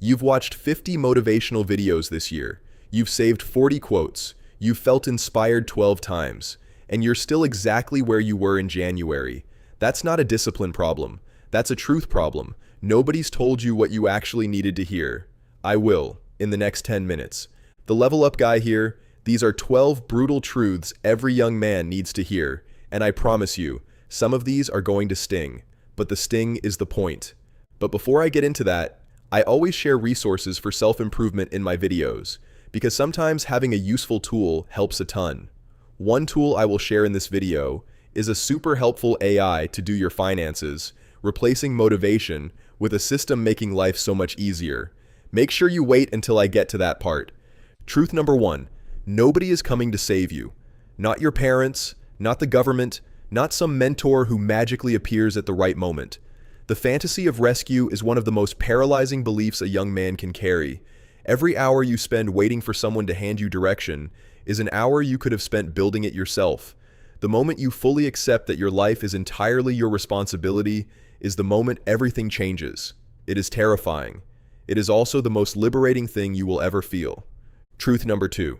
You've watched 50 motivational videos this year. You've saved 40 quotes. You've felt inspired 12 times. And you're still exactly where you were in January. That's not a discipline problem. That's a truth problem. Nobody's told you what you actually needed to hear. I will, in the next 10 minutes. The Level Up guy here, these are 12 brutal truths every young man needs to hear. And I promise you, some of these are going to sting. But the sting is the point. But before I get into that, I always share resources for self-improvement in my videos, because sometimes having a useful tool helps a ton. One tool I will share in this video is a super helpful AI to do your finances, replacing motivation with a system making life so much easier. Make sure you wait until I get to that part. Truth number 1, nobody is coming to save you. Not your parents, not the government, not some mentor who magically appears at the right moment. The fantasy of rescue is one of the most paralyzing beliefs a young man can carry. Every hour you spend waiting for someone to hand you direction is an hour you could have spent building it yourself. The moment you fully accept that your life is entirely your responsibility is the moment everything changes. It is terrifying. It is also the most liberating thing you will ever feel. Truth number 2.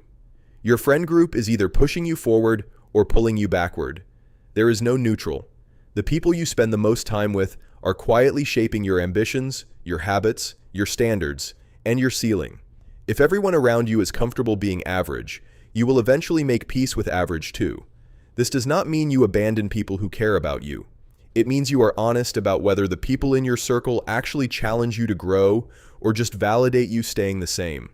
Your friend group is either pushing you forward or pulling you backward. There is no neutral. The people you spend the most time with are quietly shaping your ambitions, your habits, your standards, and your ceiling. If everyone around you is comfortable being average, you will eventually make peace with average too. This does not mean you abandon people who care about you. It means you are honest about whether the people in your circle actually challenge you to grow or just validate you staying the same.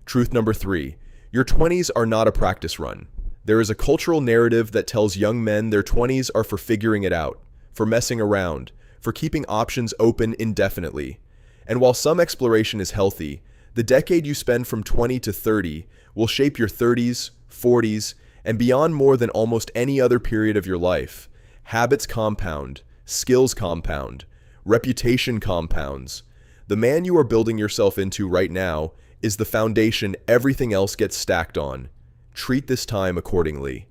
Truth number 3. Your 20s are not a practice run. There is a cultural narrative that tells young men their 20s are for figuring it out, for messing around, for keeping options open indefinitely. And while some exploration is healthy, the decade you spend from 20 to 30 will shape your 30s, 40s, and beyond more than almost any other period of your life. Habits compound, skills compound, reputation compounds. The man you are building yourself into right now is the foundation everything else gets stacked on. Treat this time accordingly.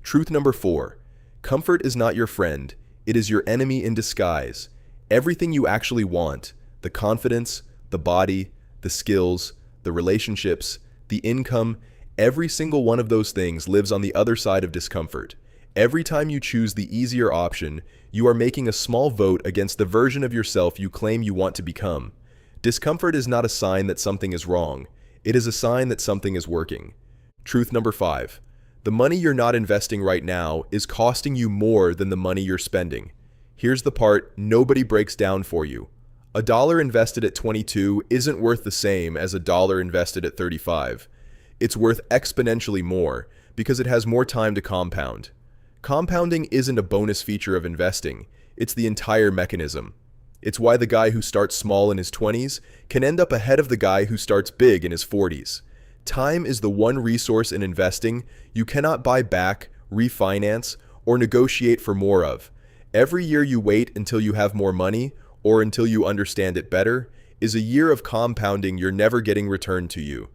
Truth number 4. Comfort is not your friend. It is your enemy in disguise. Everything you actually want, the confidence, the body, the skills, the relationships, the income, every single one of those things lives on the other side of discomfort. Every time you choose the easier option, you are making a small vote against the version of yourself you claim you want to become. Discomfort is not a sign that something is wrong. It is a sign that something is working. Truth number 5. The money you're not investing right now is costing you more than the money you're spending. Here's the part nobody breaks down for you. $1 invested at 22 isn't worth the same as $1 invested at 35. It's worth exponentially more because it has more time to compound. Compounding isn't a bonus feature of investing. It's the entire mechanism. It's why the guy who starts small in his 20s can end up ahead of the guy who starts big in his 40s. Time is the one resource in investing you cannot buy back, refinance, or negotiate for more of. Every year you wait until you have more money, or until you understand it better, is a year of compounding you're never getting returned to you.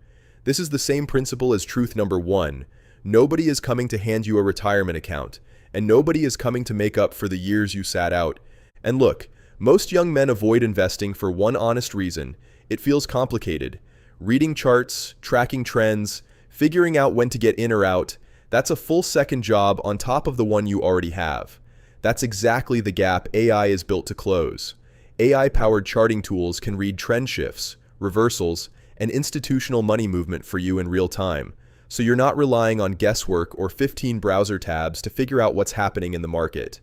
This is the same principle as truth number 1. Nobody is coming to hand you a retirement account, and nobody is coming to make up for the years you sat out. And look, most young men avoid investing for one honest reason: it feels complicated. Reading charts, tracking trends, figuring out when to get in or out, that's a full second job on top of the one you already have. That's exactly the gap AI is built to close. AI-powered charting tools can read trend shifts, reversals, and institutional money movement for you in real time, so you're not relying on guesswork or 15 browser tabs to figure out what's happening in the market.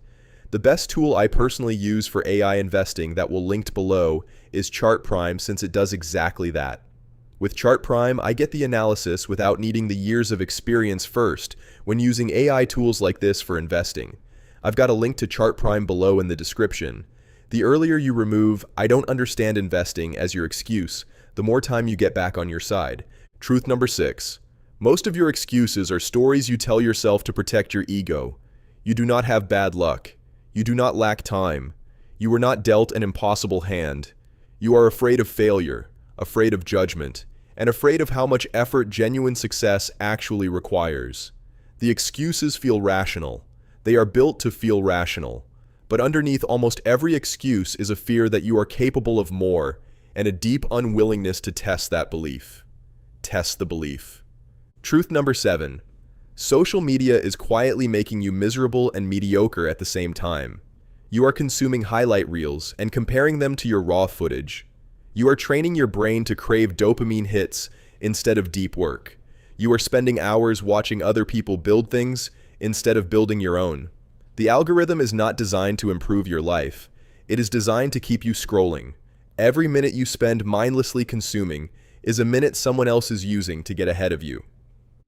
The best tool I personally use for AI investing that will linked below is ChartPrime, since it does exactly that. With ChartPrime, I get the analysis without needing the years of experience first when using AI tools like this for investing. I've got a link to ChartPrime below in the description. The earlier you remove "I don't understand investing" as your excuse, the more time you get back on your side. Truth number 6. Most of your excuses are stories you tell yourself to protect your ego. You do not have bad luck. You do not lack time. You were not dealt an impossible hand. You are afraid of failure, afraid of judgment, and afraid of how much effort genuine success actually requires. The excuses feel rational. They are built to feel rational. But underneath almost every excuse is a fear that you are capable of more, and a deep unwillingness to test that belief. Test the belief. Truth number 7. Social media is quietly making you miserable and mediocre at the same time. You are consuming highlight reels and comparing them to your raw footage. You are training your brain to crave dopamine hits instead of deep work. You are spending hours watching other people build things instead of building your own. The algorithm is not designed to improve your life. It is designed to keep you scrolling. Every minute you spend mindlessly consuming is a minute someone else is using to get ahead of you.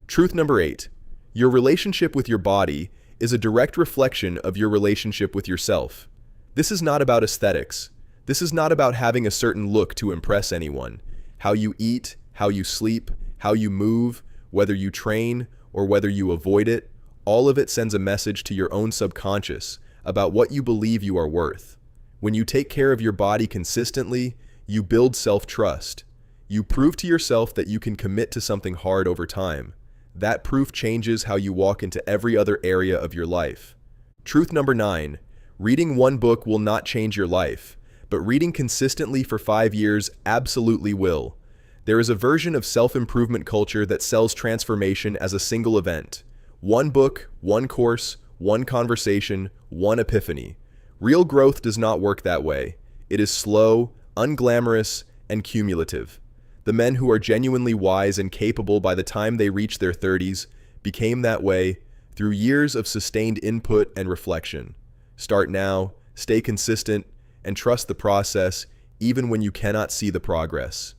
Truth number 8. Your relationship with your body is a direct reflection of your relationship with yourself. This is not about aesthetics. This is not about having a certain look to impress anyone. How you eat, how you sleep, how you move, whether you train or whether you avoid it, all of it sends a message to your own subconscious about what you believe you are worth. When you take care of your body consistently, you build self-trust. You prove to yourself that you can commit to something hard over time. That proof changes how you walk into every other area of your life. Truth number 9. Reading one book will not change your life, but reading consistently for 5 years absolutely will. There is a version of self-improvement culture that sells transformation as a single event. One book, one course, one conversation, one epiphany. Real growth does not work that way. It is slow, unglamorous, and cumulative. The men who are genuinely wise and capable by the time they reach their 30s became that way through years of sustained input and reflection. Start now, stay consistent, and trust the process even when you cannot see the progress.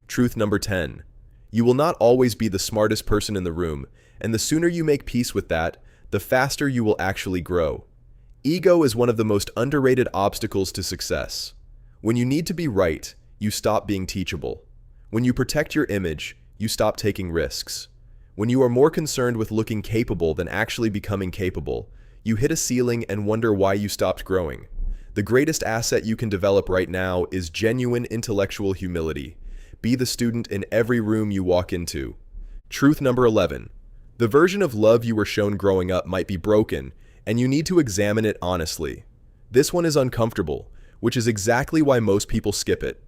Truth number 10. You will not always be the smartest person in the room, and the sooner you make peace with that, the faster you will actually grow. Ego is one of the most underrated obstacles to success. When you need to be right, you stop being teachable. When you protect your image, you stop taking risks. When you are more concerned with looking capable than actually becoming capable, you hit a ceiling and wonder why you stopped growing. The greatest asset you can develop right now is genuine intellectual humility. Be the student in every room you walk into. Truth number 11. The version of love you were shown growing up might be broken, and you need to examine it honestly. This one is uncomfortable, which is exactly why most people skip it.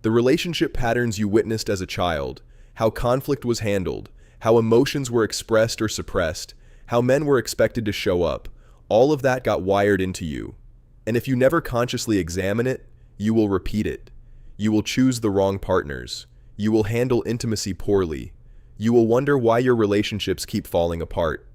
The relationship patterns you witnessed as a child, how conflict was handled, how emotions were expressed or suppressed, how men were expected to show up, all of that got wired into you. And if you never consciously examine it, you will repeat it. You will choose the wrong partners. You will handle intimacy poorly. You will wonder why your relationships keep falling apart.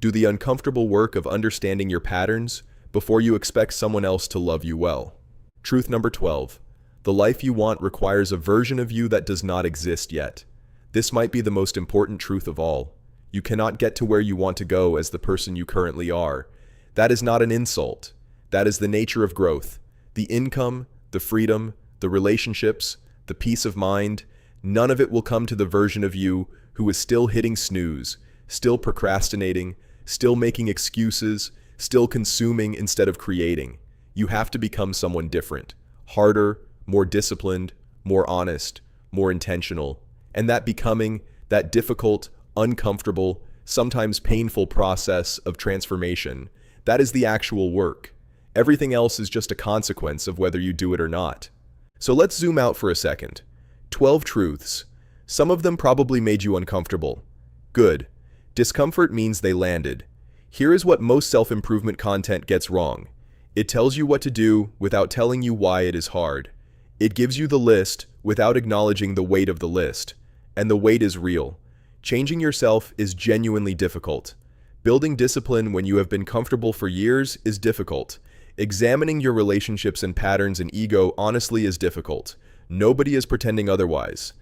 Do the uncomfortable work of understanding your patterns before you expect someone else to love you well. Truth number 12. The life you want requires a version of you that does not exist yet. This might be the most important truth of all. You cannot get to where you want to go as the person you currently are. That is not an insult. That is the nature of growth. The income, the freedom, the relationships, the peace of mind, none of it will come to the version of you who is still hitting snooze, still procrastinating, still making excuses, still consuming instead of creating. You have to become someone different, harder, more disciplined, more honest, more intentional. And that becoming, that difficult, uncomfortable, sometimes painful process of transformation, that is the actual work. Everything else is just a consequence of whether you do it or not. So let's zoom out for a second. 12 truths. Some of them probably made you uncomfortable. Good. Discomfort means they landed. Here is what most self-improvement content gets wrong. It tells you what to do without telling you why it is hard. It gives you the list without acknowledging the weight of the list. And the weight is real. Changing yourself is genuinely difficult. Building discipline when you have been comfortable for years is difficult. Examining your relationships and patterns and ego honestly is difficult. Nobody is pretending otherwise.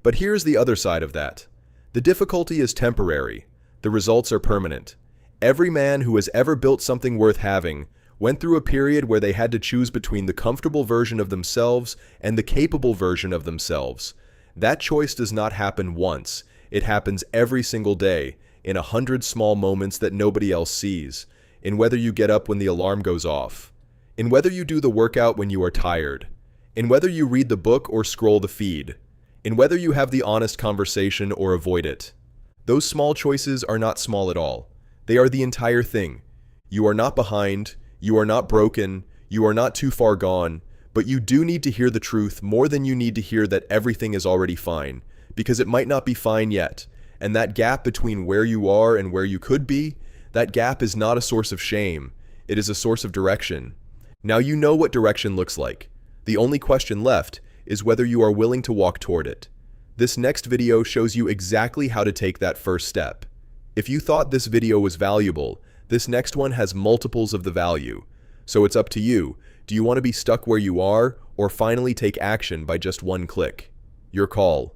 But here's the other side of that. The difficulty is temporary. The results are permanent. Every man who has ever built something worth having went through a period where they had to choose between the comfortable version of themselves and the capable version of themselves. That choice does not happen once. It happens every single day, in 100 small moments that nobody else sees, in whether you get up when the alarm goes off, in whether you do the workout when you are tired, in whether you read the book or scroll the feed, in whether you have the honest conversation or avoid it. Those small choices are not small at all. They are the entire thing. You are not behind, you are not broken, you are not too far gone, But you do need to hear the truth more than you need to hear that everything is already fine, because it might not be fine yet. And that gap between where you are and where you could be, that gap is not a source of shame. It is a source of direction. Now you know what direction looks like. The only question left is whether you are willing to walk toward it. This next video shows you exactly how to take that first step. If you thought this video was valuable, this next one has multiples of the value. So it's up to you. Do you want to be stuck where you are, or finally take action by just one click? Your call.